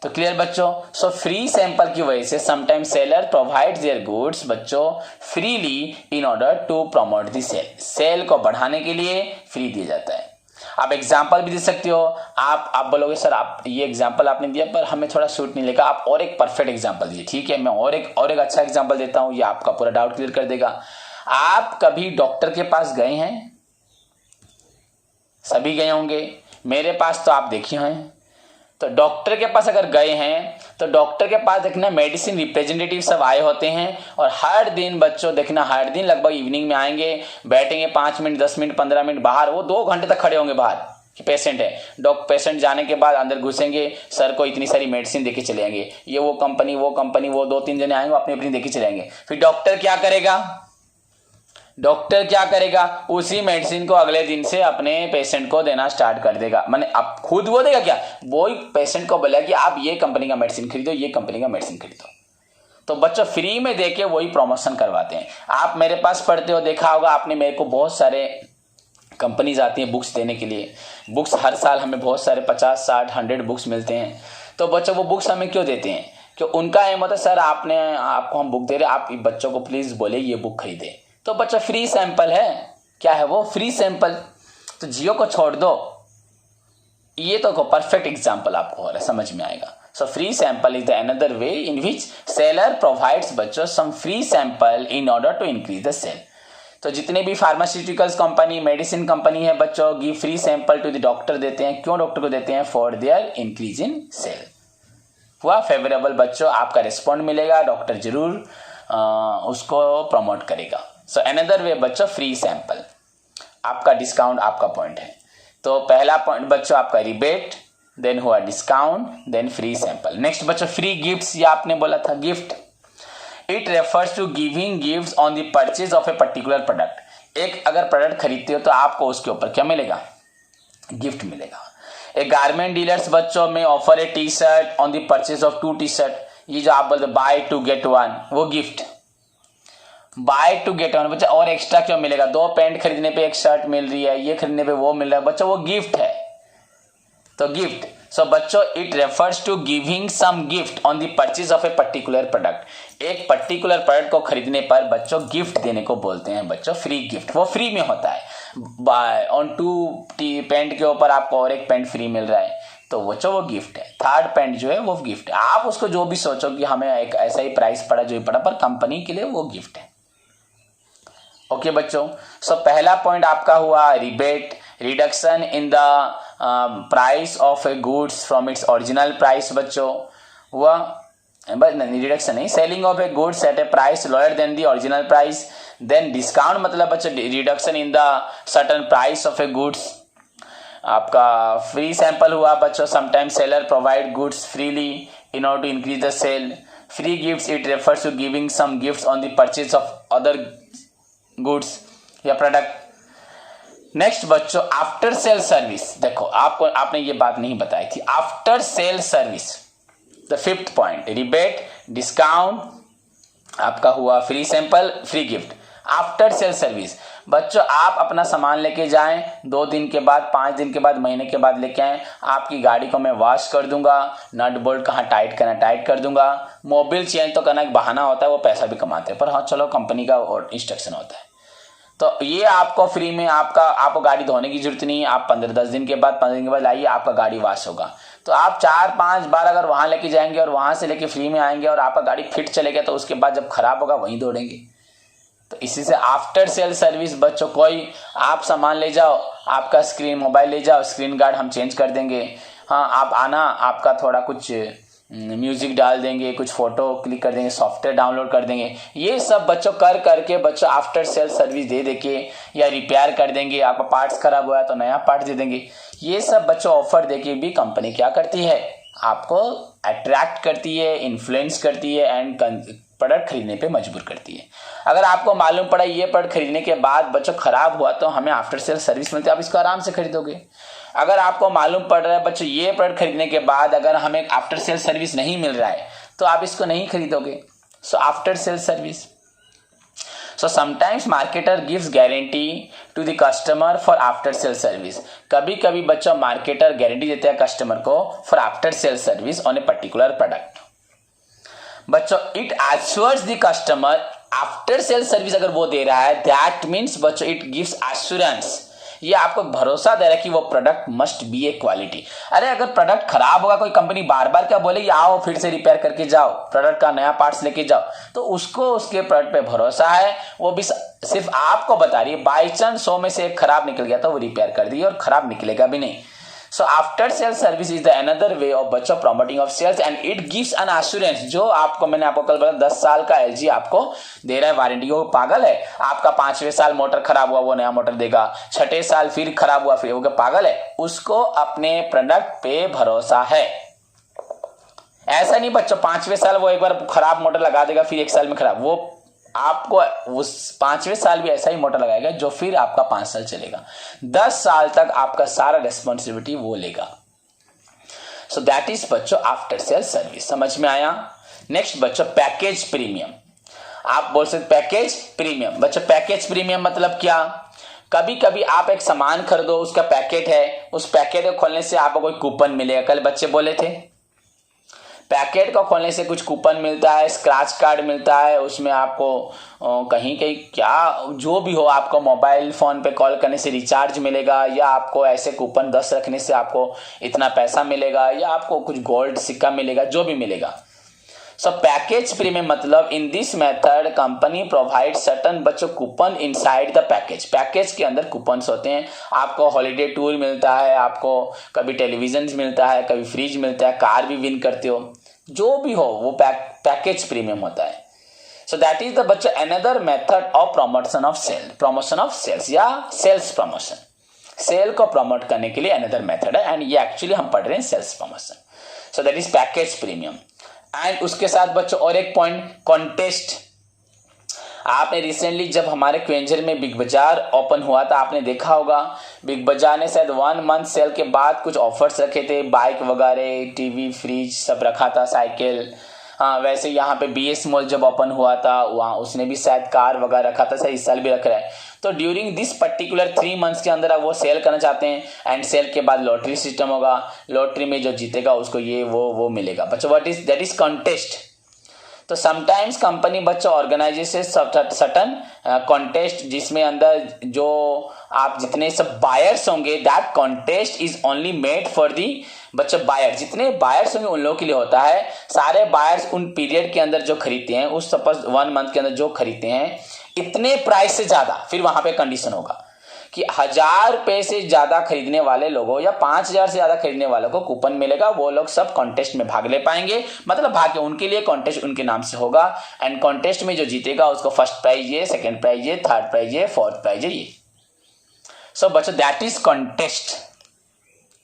तो क्लियर बच्चों? सो फ्री सैंपल की वजह से sometime seller provide their goods बच्चों freely in order to promote the sale, sale को बढ़ाने के लिए फ्री दिया जाता है। आप एग्जाम्पल भी दे सकते हो। आप बोलोगे सर आप ये एग्जाम्पल आपने दिया पर हमें थोड़ा सूट नहीं लगा, आप और एक परफेक्ट एग्जाम्पल दीजिए। ठीक है, मैं और एक अच्छा एग्जाम्पल देता हूं, ये आपका पूरा डाउट क्लियर कर देगा। आप कभी डॉक्टर के पास गए हैं? सभी गए होंगे, मेरे पास तो आप देखे हैं। तो डॉक्टर के पास अगर गए हैं तो डॉक्टर के पास देखना मेडिसिन रिप्रेजेंटेटिव सब आए होते हैं, और हर दिन बच्चों देखना, हर दिन लगभग इवनिंग में आएंगे, बैठेंगे 5 मिनट 10 मिनट 15 मिनट बाहर, वो 2 घंटे तक खड़े होंगे बाहर कि पेशेंट है। पेशेंट जाने के बाद अंदर घुसेंगे, सर को इतनी सारी मेडिसिन देके चले जाएंगे, ये वो कंपनी वो 2-3 जने आएंगे अपनी अपनी देके चले जाएंगे। फिर डॉक्टर क्या करेगा? उसी मेडिसिन को अगले दिन से अपने पेशेंट को देना स्टार्ट कर देगा। माने अब खुद वो देगा क्या? वो ही पेशेंट को बोलेगा कि आप ये कंपनी का मेडिसिन खरीदो, ये कंपनी का मेडिसिन खरीदो। तो बच्चों फ्री में देके वही प्रमोशन करवाते हैं। आप मेरे पास पढ़ते हो, देखा होगा आपने, मेरे को बहुत सारे कंपनीज आती हैं बुक्स देने के लिए। बुक्स हर साल हमें बहुत सारे 50, 60, 100 बुक्स मिलते हैं। तो बच्चों वो बुक्स हमें क्यों देते हैं? कि उनका एम होता है सर आपको हम बुक दे रहे हैं, आप बच्चों को प्लीज बोले ये बुक खरीदे। तो बच्चा फ्री सैंपल है, क्या है वो? Free sample. तो जियो को छोड़ दो, ये तो परफेक्ट एग्जांपल आपको हो रहा है, समझ में आएगा। So free sample is the another way in which seller provides बच्चों some free sample in order to increase the sale. तो जितने भी फार्मास्यूटिकल्स कंपनी, मेडिसिन कंपनी है बच्चों, give free sample to the doctor देते हैं। क्यों डॉक्टर को देते हैं? For their increase in sale. हुआ फेवरेबल बच्चों, आपका रिस्पॉन्ड मिलेगा, डॉक्टर जरूर उसको प्रमोट करेगा। सो अनदर वे बच्चों फ्री सैंपल, आपका डिस्काउंट आपका पॉइंट है। तो पहला पॉइंट बच्चों आपका रिबेट, देन हुआ discount, then free sample. Next बच्चों फ्री गिफ्ट्स, ये आपने बोला था gift. It refers to giving gifts on the purchase of a particular product. एक अगर प्रोडक्ट खरीदते हो तो आपको उसके ऊपर क्या मिलेगा? गिफ्ट मिलेगा। ए गारमेंट डीलर्स बच्चों में offer a T shirt on the purchase of 2 T shirt. ये जो आप बोलते बाय टू गेट वन, वो gift, buy two get one बच्चा, और एक्स्ट्रा क्यों मिलेगा, 2 पैंट खरीदने पे 1 शर्ट मिल रही है, ये खरीदने पे वो मिल रहा है बच्चा, वो गिफ्ट है, तो गिफ्ट। सो बच्चों it refers to giving some gift on the purchase of a particular product. एक पर्टिकुलर प्रोडक्ट को खरीदने पर बच्चों गिफ्ट देने को बोलते हैं बच्चों फ्री गिफ्ट, वो फ्री में होता है। बाय ऑन 2 पैंट के ऊपर आपको और 1 पैंट फ्री मिल रहा है, तो बच्चों वो गिफ्ट है। 3rd पैंट जो है वो गिफ्ट है, आप उसको जो भी सोचो कि हमें एक ऐसा ही प्राइस पड़ा जो ही पड़ा, पर कंपनी के लिए वो गिफ्ट है। ओके बच्चों, सो पहला पॉइंट आपका हुआ rebate, reduction in the price of a goods from its original price बच्चों हुआ, रिडक्शन नहीं, selling of a goods at a price lower than the original price. Then discount मतलब बच्चों reduction in the certain price of a goods. आपका free sample हुआ बच्चों, sometimes seller provide goods freely in order to increase the sale. Free gifts it refers to giving some gifts on the purchase of other goods या product. Next बच्चों after sale service, देखो आपने ये बात नहीं बताई थी, after sale service the 5th point, rebate, discount, आपका हुआ free sample, free gift. After sale service बच्चों आप अपना सामान लेके जाएं, 2 दिन के बाद, 5 दिन के बाद, महीने के बाद लेके आएं, आपकी गाड़ी को मैं वॉश कर दूंगा, नट बोल्ट कहाँ टाइट करना टाइट कर दूंगा, मोबिल चेंज तो करना एक बहाना होता है, वो पैसा भी कमाते हैं, पर हाँ चलो कंपनी का इंस्ट्रक्शन होता है। तो ये आपको फ्री में, आपको गाड़ी धोने की जरूरत नहीं है, आप 15-10 दिन के बाद, 15 दिन के बाद लाइए, आपका गाड़ी वॉश होगा। तो आप 4-5 बार अगर वहां लेके जाएंगे और वहां से लेके फ्री में आएंगे और आपका गाड़ी फिट चलेगा, तो उसके बाद जब खराब होगा वहीं दौड़ेंगे। तो इसी से आफ्टर सेल सर्विस बच्चों, कोई आप सामान ले जाओ, आपका स्क्रीन मोबाइल ले जाओ, स्क्रीन गार्ड हम चेंज कर देंगे, हाँ आप आना, आपका थोड़ा कुछ म्यूजिक डाल देंगे, कुछ फोटो क्लिक कर देंगे, सॉफ्टवेयर डाउनलोड कर देंगे, ये सब बच्चों करके बच्चों आफ्टर सेल सर्विस दे देके या रिपेयर कर देंगे, आपका पार्ट्स खराब हुआ है तो नया पार्ट दे देंगे। ये सब बच्चों ऑफर देके भी कंपनी क्या करती है, आपको अट्रैक्ट करती है, इन्फ्लुएंस करती है एंड प्रोडक्ट खरीदने पे मजबूर करती है। अगर आपको मालूम पड़ा ये प्रोडक्ट खरीदने के बाद बच्चों खराब हुआ तो हमें आफ्टर सेल सर्विस मिलती है, आप इसको आराम से खरीदोगे। अगर आपको मालूम पड़ रहा है बच्चों ये प्रोडक्ट खरीदने के बाद अगर हमें आफ्टर सेल सर्विस नहीं मिल रहा है तो आप इसको नहीं खरीदोगे। So after sale service, so sometimes marketer gives guarantee to the customer for after sale service. कभी कभी बच्चों मार्केटर गारंटी देते हैं कस्टमर को for after sale service on a particular product. बच्चों it assures the customer, after sale service अगर वो दे रहा है दैट मीन्स बच्चों इट गिव्स एश्योरेंस, ये आपको भरोसा दे रहा है कि वो product must be a quality. अरे अगर प्रोडक्ट खराब होगा, कोई कंपनी बार बार क्या बोलेगी आओ फिर से रिपेयर करके जाओ, प्रोडक्ट का नया पार्ट्स लेके जाओ, तो उसको उसके प्रोडक्ट पे भरोसा है, वो भी सिर्फ आपको बता रही है, बाई चांस 100 में से एक खराब निकल गया तो वो रिपेयर कर दी और खराब निकलेगा भी नहीं। So after sale service is the another way of बच्चों promoting of sales and it gives an assurance. जो आपको मैंने आपको कल बताया 10 साल का एलजी आपको दे रहा है वारंटी, वो पागल है? आपका 5वें साल मोटर खराब हुआ वो नया मोटर देगा, 6ठे साल फिर खराब हुआ फिर, वो पागल है? उसको अपने प्रोडक्ट पे भरोसा है। ऐसा नहीं बच्चों 5वें साल वो एक बार खराब मोटर लगा देगा फिर 1 साल में खराब, वो आपको उस 5वें साल भी ऐसा ही मोटर लगाएगा जो फिर आपका 5 साल चलेगा। 10 साल तक आपका सारा रिस्पॉन्सिबिलिटी वो लेगा। सो दैट इज बच्चों आफ्टर सेल सर्विस। समझ में आया? नेक्स्ट बच्चों पैकेज प्रीमियम। आप बोल सकते पैकेज प्रीमियम। बच्चों पैकेज प्रीमियम मतलब क्या? कभी कभी आप एक सामान खरीदो, उसका पैकेट है, उस पैकेट को खोलने से आपको कोई कूपन मिलेगा। कल बच्चे बोले थे पैकेट को खोलने से कुछ कूपन मिलता है, स्क्रैच कार्ड मिलता है, उसमें आपको कहीं कहीं क्या जो भी हो, आपको मोबाइल फोन पे कॉल करने से रिचार्ज मिलेगा, या आपको ऐसे कूपन 10 रखने से आपको इतना पैसा मिलेगा, या आपको कुछ गोल्ड सिक्का मिलेगा, जो भी मिलेगा। सो पैकेज प्रीमियम मतलब in this method company provide certain बच्चों coupon inside the package. Package के अंदर कूपन्स होते हैं, आपको हॉलीडे टूर मिलता है, आपको कभी टेलीविजन मिलता है, कभी फ्रिज मिलता है, कार भी विन करते हो, जो भी हो वो पैकेज प्रीमियम होता है। सो दैट इज द बच्चों another method of promotion of sale, promotion of sales या सेल्स प्रमोशन। सेल को प्रमोट करने के लिए अनदर मेथड है एंड ये एक्चुअली हम पढ़ रहे हैं sales promotion. So that is package premium. And उसके साथ बच्चों और एक पॉइंट कॉन्टेस्ट। आपने रिसेंटली जब हमारे क्वेंजर में बिग बाजार ओपन हुआ था, आपने देखा होगा बिग बाजार ने शायद 1 मंथ सेल के बाद कुछ ऑफर्स रखे थे, बाइक वगैरह, टीवी, फ्रिज सब रखा था, साइकिल, हाँ वैसे यहाँ पे BS मॉल जब ओपन हुआ था वहाँ उसने भी शायद कार वगैरह रखा था, शायद इस साल भी रख रहा है। तो ड्यूरिंग दिस पर्टिकुलर 3 मंथ्स के अंदर वो सेल करना चाहते हैं एंड सेल के बाद लॉटरी सिस्टम होगा, लॉटरी में जो जीतेगा उसको ये वो मिलेगा बच्चों। What is that is contest. तो समटाइम्स कंपनी बच्चों ऑर्गेनाइजेस सटन कॉन्टेस्ट जिसमें अंदर जो आप जितने सब बायर्स होंगे that contest is only made for the बच्चों बायर, जितने बायर्स होंगे उन लोगों के लिए होता है। सारे बायर्स उन पीरियड के अंदर जो खरीदते हैं, उस सपोज 1 मंथ के अंदर जो खरीदते हैं इतने प्राइस से ज्यादा, फिर वहां पे कंडीशन होगा कि 1000 रुपए से ज्यादा खरीदने वाले लोगों या 5000 से ज्यादा खरीदने वालों को कूपन मिलेगा, वो लोग सब कॉन्टेस्ट में भाग ले पाएंगे। मतलब भाग उनके लिए कॉन्टेस्ट उनके नाम से होगा एंड कॉन्टेस्ट में जो जीतेगा उसको फर्स्ट प्राइज ये, सेकंड प्राइज ये, थर्ड प्राइज ये, फोर्थ प्राइज ये। सो बच्चों दैट इज कॉन्टेस्ट।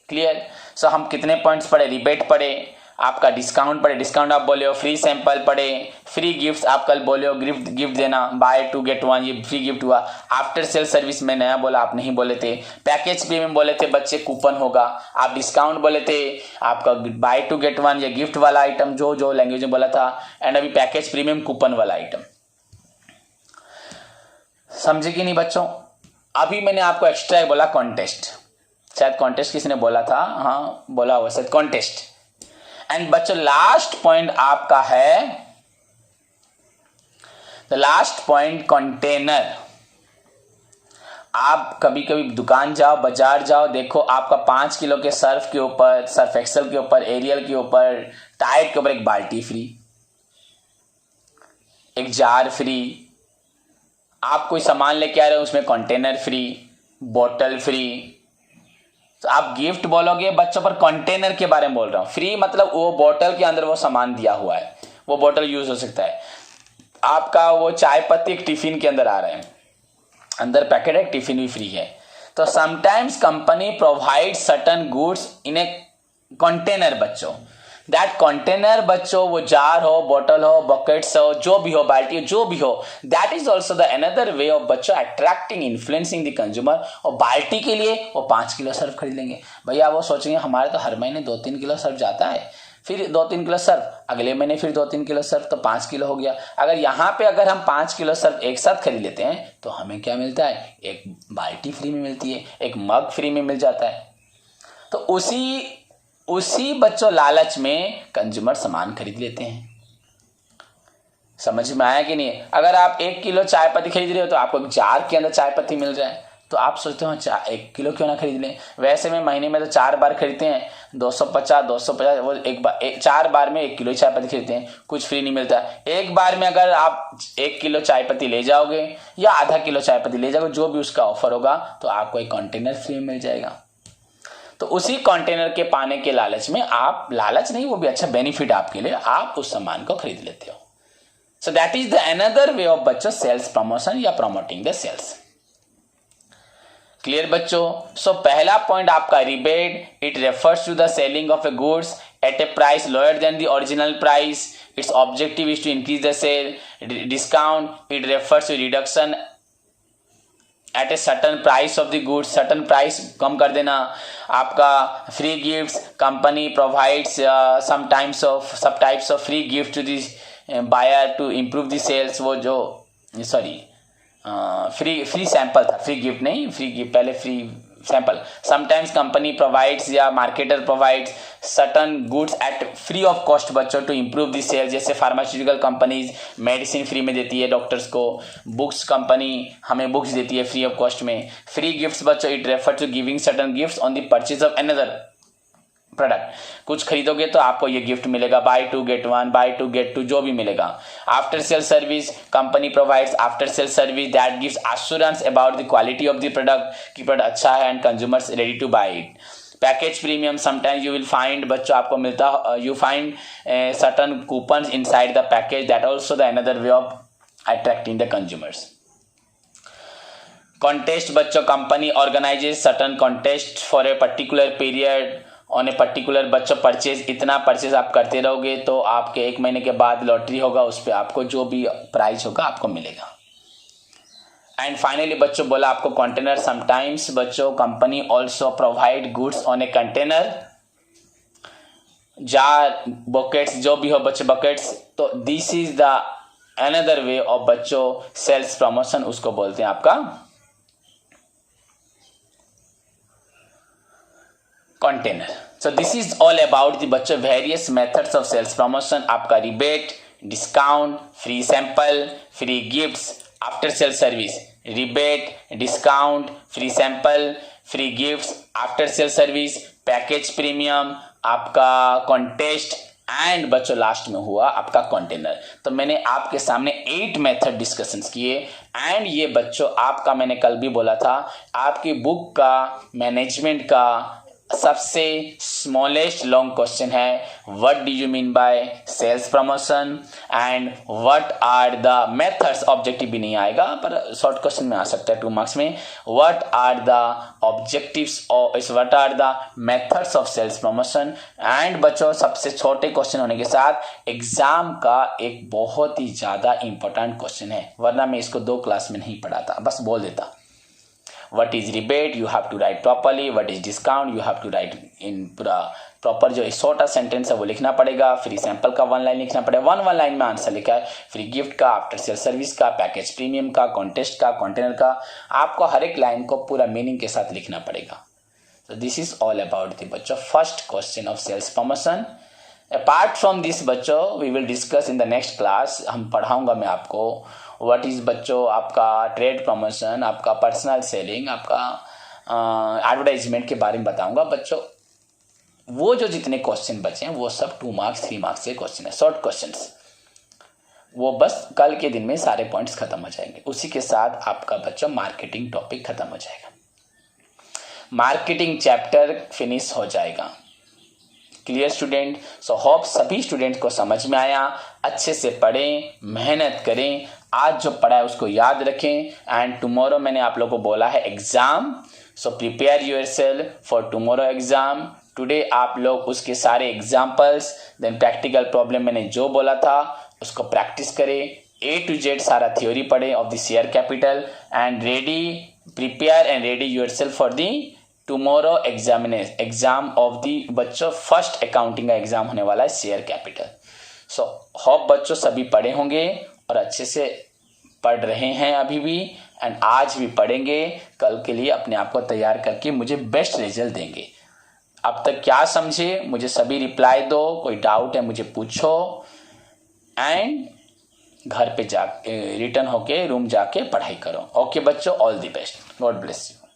क्लियर। सो हम कितने पॉइंट्स पढ़े, रिबेट पढ़े, आपका डिस्काउंट पढ़े, डिस्काउंट आप बोले हो, फ्री सैंपल पढ़े, फ्री गिफ्ट आप कल बोले हो, गिफ्ट देना, बाय 2 get 1 ये फ्री गिफ्ट हुआ। आफ्टर सेल सर्विस में नया बोला, आप नहीं बोले थे। पैकेज प्रीमियम बोले थे बच्चे कूपन होगा, आप डिस्काउंट बोले थे, आपका बाय 2 get 1 ये गिफ्ट वाला आइटम जो लैंग्वेज में बोला था, एंड अभी पैकेज प्रीमियम कूपन वाला आइटम। समझे कि नहीं बच्चों। अभी मैंने आपको एक्स्ट्रा बोला कॉन्टेस्ट, शायद कॉन्टेस्ट किसने बोला था, हाँ बोला हुआ शायद कॉन्टेस्ट। एंड बच्चों लास्ट पॉइंट आपका है द लास्ट पॉइंट कंटेनर। आप कभी कभी दुकान जाओ, बाजार जाओ, देखो आपका 5 किलो के सर्फ के ऊपर, सर्फ एक्सेल के ऊपर, एरियल के ऊपर, टाइड के ऊपर एक बाल्टी फ्री, एक जार फ्री। आप कोई सामान लेके आ रहे हो उसमें कंटेनर फ्री, बोतल फ्री। तो आप गिफ्ट बोलोगे बच्चों पर, कंटेनर के बारे में बोल रहा हूं। फ्री मतलब वो बोतल के अंदर वो सामान दिया हुआ है, वो बोतल यूज हो सकता है। आपका वो चाय पत्ती एक टिफिन के अंदर आ रहे हैं, अंदर पैकेट है, टिफिन भी फ्री है। तो sometimes company provide certain goods in a container बच्चों। दैट कंटेनर बच्चों, वो जार हो, बोतल हो, बकेट्स हो, जो भी हो, बाल्टी हो, जो भी हो, that is also the another way of बच्चों अट्रैक्टिंग इन्फ्लुएंसिंग द कंज्यूमर। और बाल्टी के लिए वो 5 किलो सर्फ खरीद लेंगे। भैया वो सोचेंगे हमारे तो हर महीने 2-3 किलो सर्फ जाता है, फिर 2-3 किलो सर्फ, अगले महीने फिर 2-3 किलो सर्फ, तो 5 किलो हो गया। अगर यहाँ पे अगर हम 5 किलो सर्फ एक साथ खरीद लेते हैं तो हमें क्या मिलता है, एक बाल्टी फ्री में मिलती है, एक मग फ्री में मिल जाता है। तो उसी बच्चों लालच में कंज्यूमर सामान खरीद लेते हैं। समझ में आया कि नहीं। अगर आप 1 किलो चाय पत्ती खरीद रहे हो तो आपको एक जार के अंदर चाय पत्ती मिल जाए, तो आप सोचते हो 1 किलो क्यों ना खरीद लें। वैसे में महीने में तो 4 बार खरीदते हैं, 250 वो एक बार 4 बार में 1 किलो चाय पत्ती खरीदते हैं, कुछ फ्री नहीं मिलता। एक बार में अगर आप 1 किलो चाय पत्ती ले जाओगे या आधा किलो चाय पत्ती ले जाओगे, जो भी उसका ऑफर होगा, तो आपको एक कंटेनर फ्री में मिल जाएगा। तो उसी कंटेनर के पाने के लालच में, आप लालच नहीं, वो भी अच्छा बेनिफिट आपके लिए, आप उस सामान को खरीद लेते हो। So that is the another way of बच्चों सेल्स प्रमोशन या प्रमोटिंग द सेल्स। क्लियर बच्चों। सो पहला पॉइंट आपका rebate, it refers to the selling of a goods at a price lower than the original price, its objective is to increase the sale. Discount, it refers to reduction at a certain price of the goods, certain price कम कर देना। आपका free gifts, company provides सब types of free gift to the buyer to improve the sales. वो जो free sample था, free gift नहीं, free gift पहले, free sample. Sometimes company provides या marketer provides certain goods at free of cost बच्चों to improve the sale. जैसे pharmaceutical companies medicine free में देती है डॉक्टर्स को, बुक्स कंपनी हमें बुक्स देती है फ्री ऑफ कॉस्ट में। फ्री गिफ्ट्स बच्चों, it refer to giving certain gifts on the purchase of another product. कुछ खरीदोगे तो आपको ये गिफ्ट मिलेगा, बाय 2 get 1, बाय 2 get 2, जो भी मिलेगा। After sale service, company provides after sale service that gives assurance about the quality of the product, कि प्रोडक्ट अच्छा है and consumers ready to buy it. Package premium, sometimes you will find बच्चों आपको मिलता, you find certain coupons inside the package, that also the another way of attracting the consumers. Contest बच्चों, company organises certain contest for a particular period on a particular बच्चों purchase. इतना purchase आप करते रहोगे तो आपके 1 महीने के बाद लॉटरी होगा, उस पर आपको जो भी प्राइस होगा आपको मिलेगा। एंड फाइनली बच्चों बोला आपको कंटेनर, समटाइम्स बच्चों company also provide goods on a container jar, buckets, जो भी हो बच्चे बकेट्स, तो this is the another way of बच्चों सेल्स प्रमोशन, उसको बोलते हैं आपका container. So this is all about the बच्चों various methods of sales promotion. आपका rebate, discount, free sample, free gifts, after sale service, rebate, discount, free sample, free gifts, after sale service, package premium, आपका contest and बच्चों last में हुआ आपका container. तो मैंने आपके सामने 8 मेथड डिस्कशंस किए एंड ये बच्चों आपका, मैंने कल भी बोला था, आपकी बुक का मैनेजमेंट का सबसे स्मॉलेस्ट लॉन्ग क्वेश्चन है, what do you mean by sales promotion and what are the methods. Objective भी नहीं आएगा पर शॉर्ट क्वेश्चन में आ सकता है 2 मार्क्स में। व्हाट आर द ऑब्जेक्टिव्स और what are the methods of sales promotion. And बच्चों सबसे छोटे क्वेश्चन होने के साथ एग्जाम का एक बहुत ही ज्यादा इंपॉर्टेंट क्वेश्चन है, वरना मैं इसको 2 क्लास में नहीं पढ़ाता, बस बोल देता। What is rebate? You have to write properly. What is discount? You have to write in पूरा प्रॉपर, जो छोटा सेंटेंस है वो लिखना पड़ेगा। फ्री सैंपल का 1 लाइन लिखना पड़ेगा, 1 लाइन में आंसर लिखा है। फ्री गिफ्ट का, आफ्टर सेल सर्विस का, पैकेज प्रीमियम का, कॉन्टेस्ट का, कंटेनर का, आपको हर एक लाइन को पूरा मीनिंग के साथ लिखना पड़ेगा। So this is all about the बच्चों first question of sales promotion. Apart from this बच्चों we will discuss in the next class, हम पढ़ाऊंगा मैं आपको व्हाट इज बच्चों आपका ट्रेड प्रमोशन, आपका पर्सनल सेलिंग, आपका एडवर्टाइजमेंट के बारे में बताऊंगा बच्चों। वो जो जितने क्वेश्चन बचे हैं वो सब 2 मार्क्स 3 मार्क्स के क्वेश्चन है, शॉर्ट क्वेश्चंस, वो बस कल के दिन में सारे पॉइंट्स खत्म हो जाएंगे। उसी के साथ आपका बच्चों मार्केटिंग टॉपिक खत्म हो जाएगा, मार्केटिंग चैप्टर फिनिश हो जाएगा। Clear student? सो होप सभी स्टूडेंट को समझ में आया। अच्छे से पढ़ें, मेहनत करें, आज जो पढ़ा है उसको याद रखें एंड टुमारो मैंने आप लोगों को बोला है exam, so prepare yourself for tomorrow exam. Today आप लोग उसके सारे एग्जाम्पल्स देन प्रैक्टिकल प्रॉब्लम मैंने जो बोला था उसको प्रैक्टिस करें, A to Z सारा थ्योरी पढ़ें of the share capital and ready prepare and ready yourself for the tomorrow exam of the बच्चों फर्स्ट अकाउंटिंग का एग्जाम होने वाला है शेयर कैपिटल। सो होप बच्चों सभी पढ़े होंगे और अच्छे से पढ़ रहे हैं अभी भी एंड आज भी पढ़ेंगे, कल के लिए अपने आप को तैयार करके मुझे बेस्ट रिजल्ट देंगे। अब तक क्या समझे मुझे सभी रिप्लाई दो, कोई डाउट है मुझे पूछो एंड घर पे जाके रिटर्न होके रूम जाके पढ़ाई करो। ओके बच्चों, all the best, God bless you.